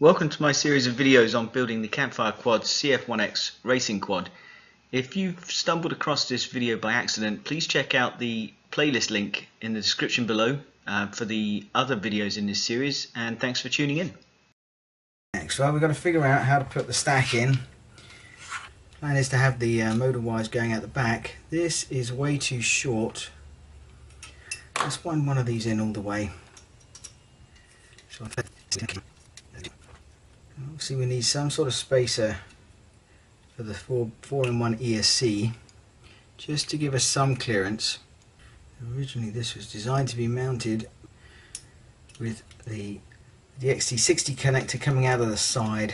Welcome to my series of videos on building the Campfire Quads CF1-X racing quad. If you've stumbled across this video by accident, please check out the playlist link in the description below for the other videos in this series, and thanks for tuning in. So we've got to figure out how to put the stack in. Plan is to have the motor wires going out the back. This is way too short. Let's wind one of these in all the way. So obviously we need some sort of spacer for the 4-in-1 ESC just to give us some clearance. Originally this was designed to be mounted with the XT60 connector coming out of the side,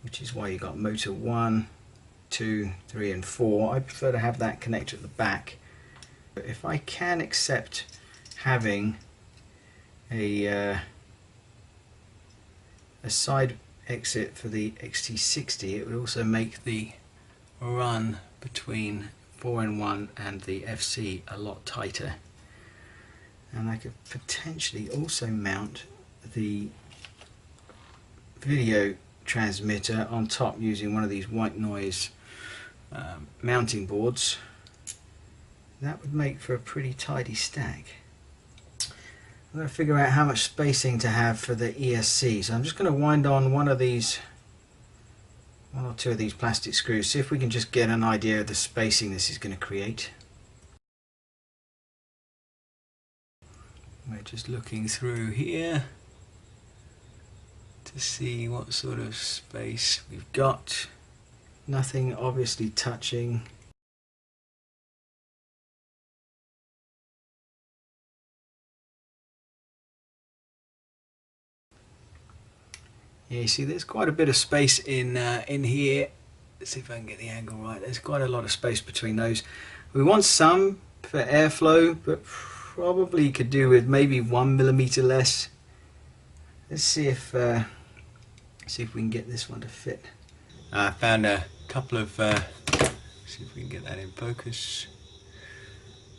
which is why you got motor 1, 2, 3 and 4. I prefer to have that connector at the back. But if I can accept having a side exit for the XT60, it would also make the run between 4-in-1 and the FC a lot tighter. And I could potentially also mount the video transmitter on top using one of these white noise mounting boards. That would make for a pretty tidy stack. I'm going to figure out how much spacing to have for the ESC, so I'm just going to wind on one or two of these plastic screws, see if we can just get an idea of the spacing this is going to create. We're just looking through here to see what sort of space we've got. Nothing obviously touching. Yeah, you see there's quite a bit of space in here. Let's see if I can get the angle right. There's quite a lot of space between those. We want some for airflow, but probably could do with maybe 1mm less. Let's see if we can get this one to fit. I found a couple of see if we can get that in focus.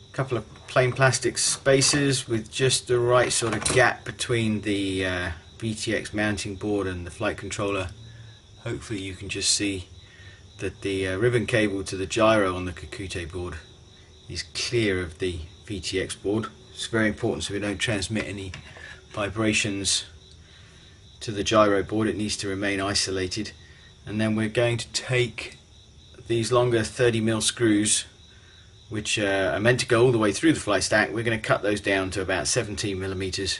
A couple of plain plastic spacers with just the right sort of gap between the VTX mounting board and the flight controller. Hopefully you can just see that the ribbon cable to the gyro on the Kakute board is clear of the VTX board. It's very important so we don't transmit any vibrations to the gyro board. It needs to remain isolated. And then we're going to take these longer 30mm screws, which are meant to go all the way through the flight stack. We're going to cut those down to about 17mm.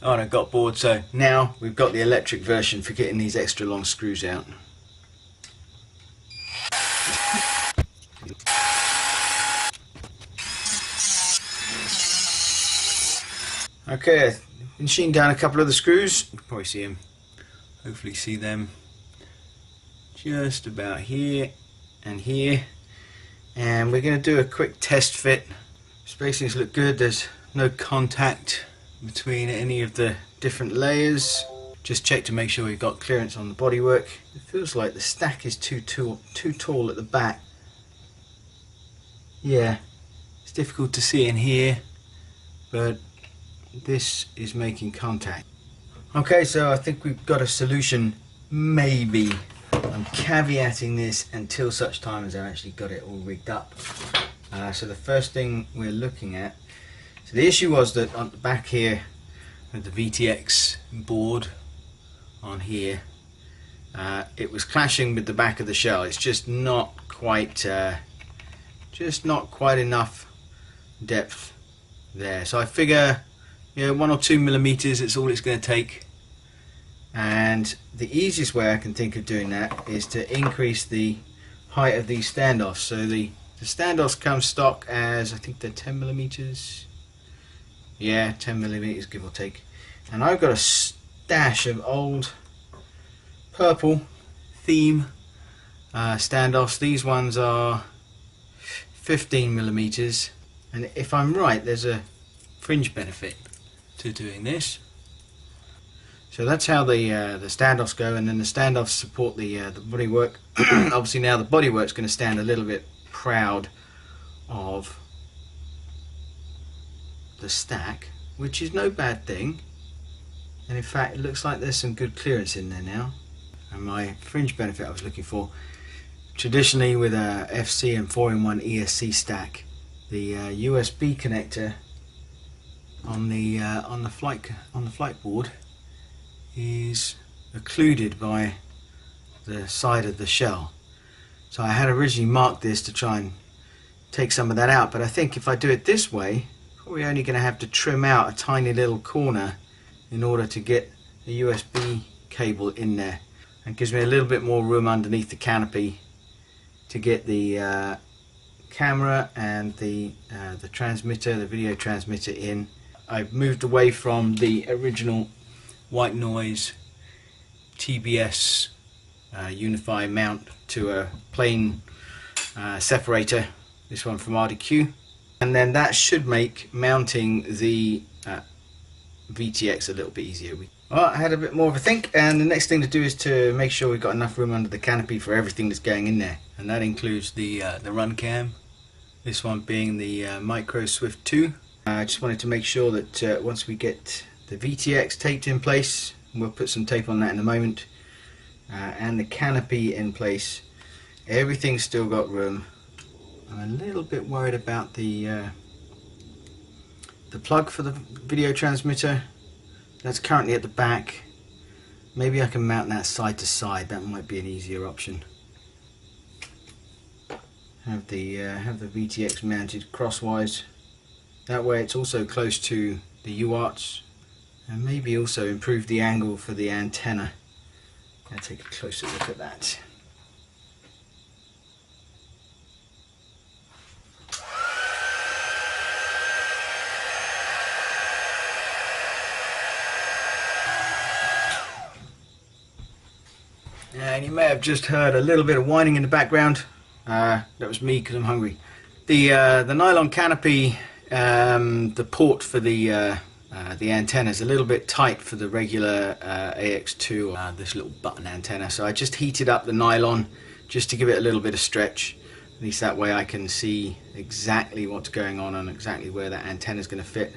Oh, and I got bored, so now we've got the electric version for getting these extra long screws out. Okay, I've machined down a couple of the screws. You can probably see them, hopefully see them just about here and here. And we're going to do a quick test fit. Spacings look good, there's no contact between any of the different layers. Just check to make sure we've got clearance on the bodywork. It feels like the stack is too tall at the back. Yeah, it's difficult to see in here, but this is making contact. Okay, so I think we've got a solution, maybe. I'm caveating this until such time as I actually got it all rigged up. So the first thing we're looking at, so the issue was that on the back here with the VTX board on here, it was clashing with the back of the shell. It's just not quite enough depth there. So I figure, 1 or 2mm, it's all it's going to take. And the easiest way I can think of doing that is to increase the height of these standoffs. So the standoffs come stock as, I think they're 10mm. Yeah, 10mm give or take. And I've got a stash of old purple theme standoffs. These ones are 15mm, and if I'm right, there's a fringe benefit to doing this. So that's how the standoffs go, and then the standoffs support the bodywork. Obviously now the bodywork's going to stand a little bit proud of the stack, which is no bad thing. and in fact it looks like there's some good clearance in there now. And my fringe benefit I was looking for, traditionally with a FC and 4-in-1 ESC stack, the USB connector on the flight board is occluded by the side of the shell. So I had originally marked this to try and take some of that out, but I think if I do it this way, probably only going to have to trim out a tiny little corner in order to get the USB cable in there. And gives me a little bit more room underneath the canopy to get the camera and the transmitter, the video transmitter in. I've moved away from the original white noise TBS Unify mount to a plain separator, this one from RDQ, and then that should make mounting the VTX a little bit easier. Well, I had a bit more of a think, and the next thing to do is to make sure we've got enough room under the canopy for everything that's going in there, and that includes the RunCam, this one being the Micro Swift 2. I just wanted to make sure that once we get the VTX taped in place, we'll put some tape on that in a moment, and the canopy in place, everything's still got room. I'm a little bit worried about the plug for the video transmitter. That's currently at the back. Maybe I can mount that side to side. That might be an easier option. Have the VTX mounted crosswise. That way it's also close to the UARTs, and maybe also improve the angle for the antenna. I'll take a closer look at that. And you may have just heard a little bit of whining in the background. That was me because I'm hungry. The nylon canopy, the port for the antenna is a little bit tight for the regular AX2, this little button antenna. So I just heated up the nylon just to give it a little bit of stretch. At least that way I can see exactly what's going on and exactly where that antenna is going to fit.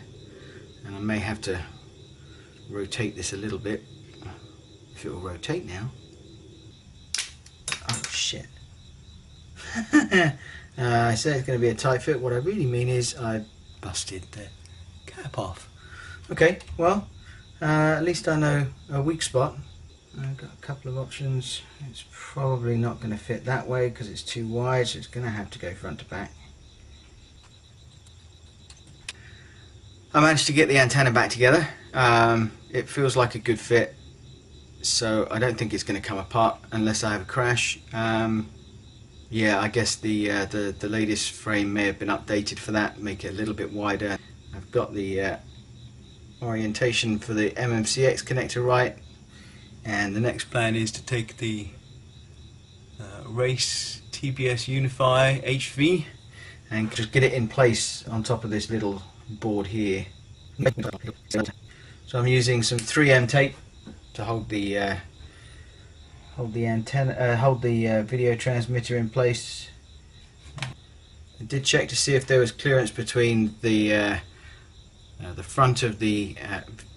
And I may have to rotate this a little bit. If it will rotate now. Oh shit. I said it's going to be a tight fit. What I really mean is I busted the cap off. Okay, well, at least I know a weak spot. I've got a couple of options. It's probably not going to fit that way because it's too wide, so it's going to have to go front to back. I managed to get the antenna back together. It feels like a good fit, so I don't think it's going to come apart unless I have a crash. Yeah, I guess the latest frame may have been updated for that, make it a little bit wider. I've got the orientation for the MMCX connector right, and the next plan is to take the Race TBS Unify HV and just get it in place on top of this little board here. So I'm using some 3M tape to hold the antenna, hold the video transmitter in place. I did check to see if there was clearance between the front of the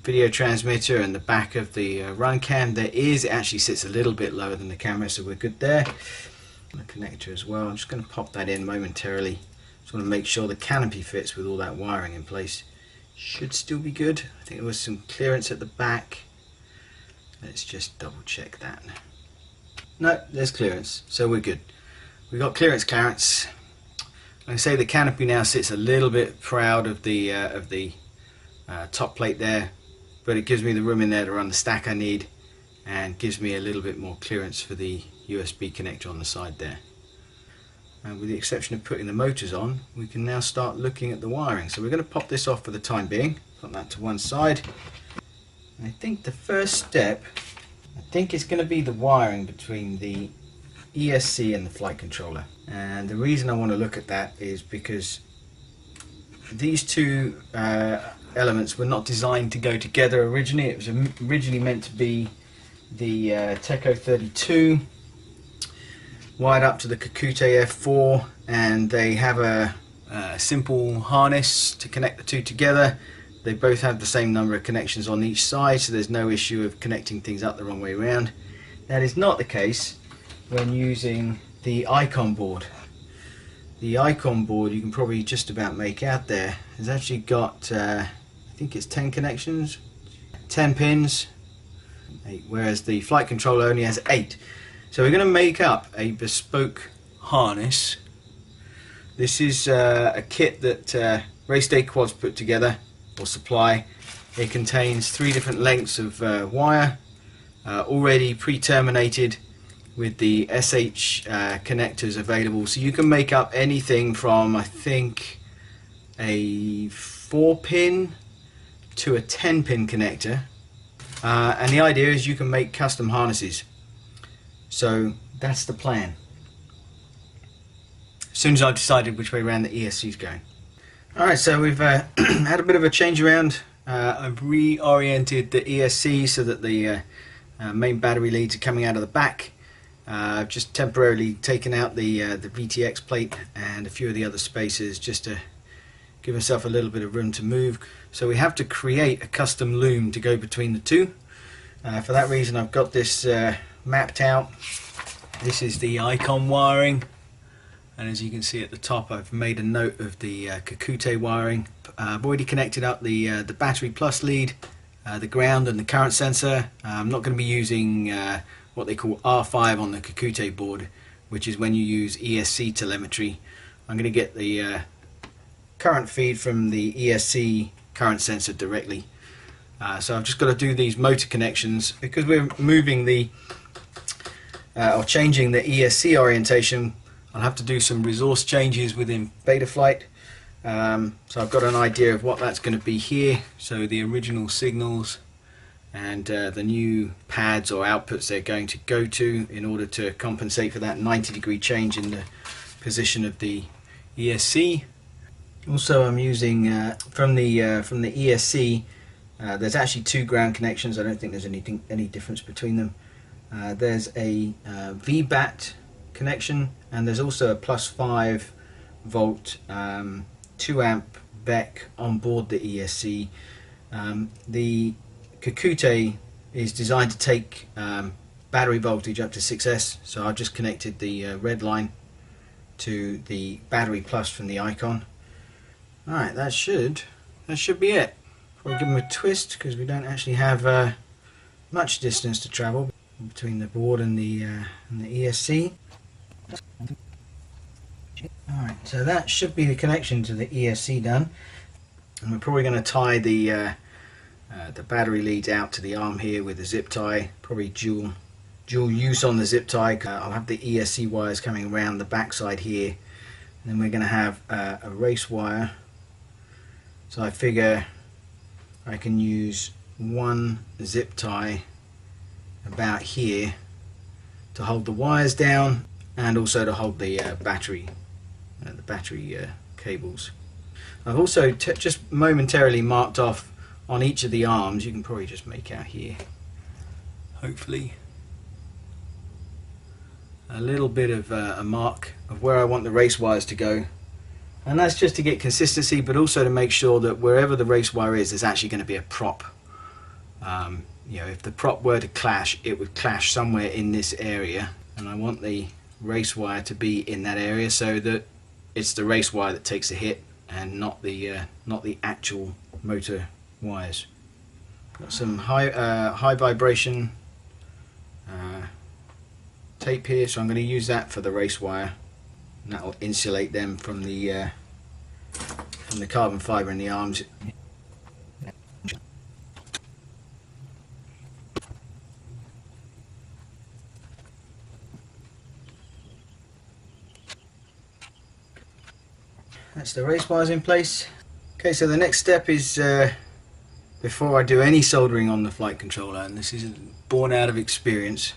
video transmitter and the back of the RunCam. There is. It actually sits a little bit lower than the camera, so we're good there. The connector as well. I'm just going to pop that in momentarily. Just want to make sure the canopy fits with all that wiring in place. Should still be good. I think there was some clearance at the back. Let's just double check that. No, there's clearance, so we're good. We've got clearance. Like I say, the canopy now sits a little bit proud of the top plate there, but it gives me the room in there to run the stack I need, and gives me a little bit more clearance for the USB connector on the side there. And with the exception of putting the motors on, we can now start looking at the wiring. So we're going to pop this off for the time being, put that to one side. I think the first step, is going to be the wiring between the ESC and the flight controller. And the reason I want to look at that is because these two elements were not designed to go together originally. It was originally meant to be the Tekko 32 wired up to the Kakute F4, and they have a simple harness to connect the two together, They both have the same number of connections on each side, so there's no issue of connecting things up the wrong way around. That is not the case when using the Aikon board. The Aikon board, you can probably just about make out there, has actually got, I think it's 10 connections, 10 pins, 8, whereas the flight controller only has 8. So we're going to make up a bespoke harness. This is a kit that Race Day Quads put together, or supply. It contains 3 different lengths of wire, already pre-terminated with the SH connectors available, so you can make up anything from, I think, a 4-pin to a 10-pin connector, and the idea is you can make custom harnesses. So that's the plan, as soon as I've decided which way around the ESC is going. Alright, so we've had a bit of a change around. I've reoriented the ESC so that the main battery leads are coming out of the back. I've just temporarily taken out the VTX plate and a few of the other spacers just to give myself a little bit of room to move. So we have to create a custom loom to go between the two. For that reason I've got this mapped out. This is the Aikon wiring, and as you can see at the top I've made a note of the Kakute wiring. I've already connected up the battery plus lead, the ground and the current sensor. I'm not going to be using what they call R5 on the Kakute board, which is when you use ESC telemetry. I'm going to get the current feed from the ESC current sensor directly. So I've just got to do these motor connections because we're moving the or changing the ESC orientation. I'll have to do some resource changes within Betaflight. So I've got an idea of what that's going to be here. So the original signals and the new pads or outputs they're going to go to in order to compensate for that 90-degree change in the position of the ESC. Also, I'm using from the ESC. There's actually 2 ground connections. I don't think there's any difference between them. There's a VBAT connection, and there's also a +5 volt 2 amp BEC on board the ESC. The Kakute is designed to take battery voltage up to 6S, so I've just connected the red line to the battery plus from the Aikon. Alright, that should be it. We'll give them a twist because we don't actually have much distance to travel between the board and the ESC. Alright, so that should be the connection to the ESC done, and we're probably going to tie the battery leads out to the arm here with a zip tie, probably dual use on the zip tie. I'll have the ESC wires coming around the back side here, and then we're going to have a race wire. So I figure I can use one zip tie about here to hold the wires down, and also to hold the battery cables. I've also just momentarily marked off on each of the arms. You can probably just make out here, hopefully, a little bit of a mark of where I want the race wires to go, and that's just to get consistency, but also to make sure that wherever the race wire is, there's actually going to be a prop. You know, if the prop were to clash, it would clash somewhere in this area, and I want the race wire to be in that area so that it's the race wire that takes a hit and not the actual motor wires. Got some high vibration tape here, so I'm going to use that for the race wire, and that will insulate them from the carbon fiber in the arms. That's the race wires in place. Okay, so the next step is, before I do any soldering on the flight controller, and this is born out of experience,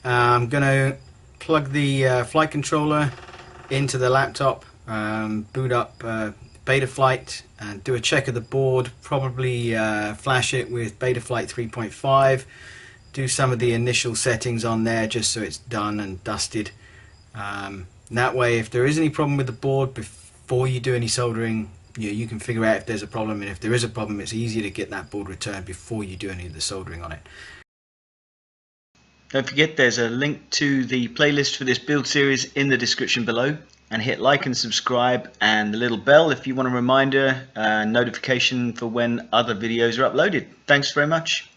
I'm going to plug the flight controller into the laptop, boot up Betaflight, and do a check of the board, probably flash it with Betaflight 3.5, do some of the initial settings on there just so it's done and dusted. That way, if there is any problem with the board, before you do any soldering, you can figure out if there's a problem, and if there is a problem, it's easier to get that board returned before you do any of the soldering on it. Don't forget, there's a link to the playlist for this build series in the description below, and hit like and subscribe and the little bell if you want a reminder, notification for when other videos are uploaded. Thanks very much.